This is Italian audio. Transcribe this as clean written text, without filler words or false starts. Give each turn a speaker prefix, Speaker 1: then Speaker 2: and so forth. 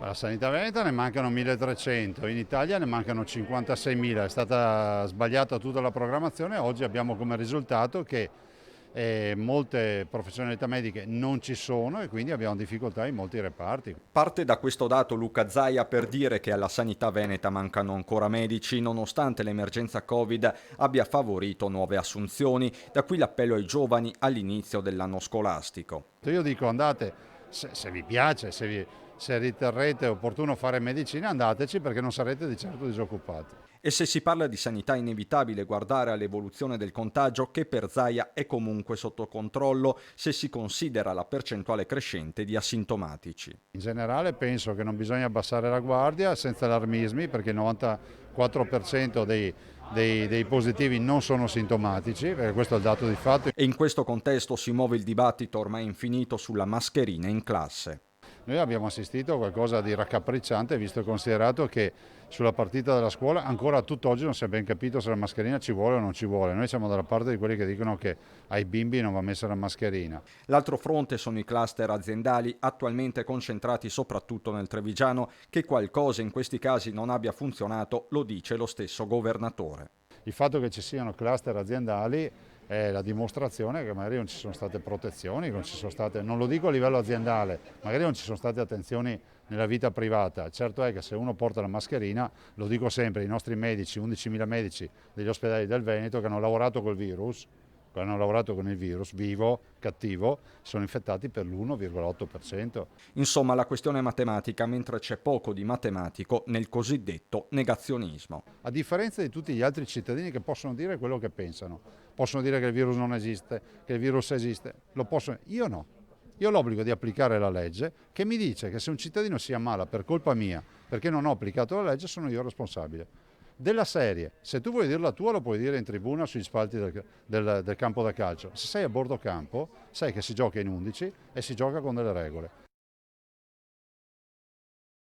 Speaker 1: Alla sanità veneta ne mancano 1300, in Italia ne mancano 56.000, è stata sbagliata tutta la programmazione, oggi abbiamo come risultato che molte professionalità mediche non ci sono e quindi abbiamo difficoltà in molti reparti.
Speaker 2: Parte da questo dato Luca Zaia per dire che alla sanità veneta mancano ancora medici, nonostante l'emergenza Covid abbia favorito nuove assunzioni, da qui l'appello ai giovani all'inizio dell'anno scolastico.
Speaker 1: Io dico andate, se vi piace, se riterrete opportuno fare medicina, andateci perché non sarete di certo disoccupati.
Speaker 2: E se si parla di sanità è inevitabile guardare all'evoluzione del contagio che per Zaia è comunque sotto controllo se si considera la percentuale crescente di asintomatici.
Speaker 1: In generale penso che non bisogna abbassare la guardia senza allarmismi perché il 94% dei positivi non sono sintomatici, perché questo è il dato di fatto.
Speaker 2: E in questo contesto si muove il dibattito ormai infinito sulla mascherina in classe.
Speaker 1: Noi abbiamo assistito a qualcosa di raccapricciante visto e considerato che sulla partita della scuola ancora a tutt'oggi non si è ben capito se la mascherina ci vuole o non ci vuole. Noi siamo dalla parte di quelli che dicono che ai bimbi non va messa la mascherina.
Speaker 2: L'altro fronte sono i cluster aziendali attualmente concentrati soprattutto nel Trevigiano, che qualcosa in questi casi non abbia funzionato lo dice lo stesso governatore.
Speaker 1: Il fatto che ci siano cluster aziendali è la dimostrazione che magari non ci sono state protezioni, non lo dico a livello aziendale, magari non ci sono state attenzioni nella vita privata. Certo è che se uno porta la mascherina, lo dico sempre, i nostri medici, 11.000 medici degli ospedali del Veneto che hanno lavorato col virus, hanno lavorato con il virus vivo, cattivo, sono infettati per l'1,8%.
Speaker 2: Insomma, la questione è matematica, mentre c'è poco di matematico nel cosiddetto negazionismo.
Speaker 1: A differenza di tutti gli altri cittadini che possono dire quello che pensano, possono dire che il virus non esiste, che il virus esiste, lo possono, io no. Io ho l'obbligo di applicare la legge che mi dice che se un cittadino si ammala per colpa mia, perché non ho applicato la legge, sono io responsabile. Della serie, se tu vuoi dire la tua lo puoi dire in tribuna sugli spalti del campo da calcio. Se sei a bordo campo sai che si gioca in 11 e si gioca con delle regole.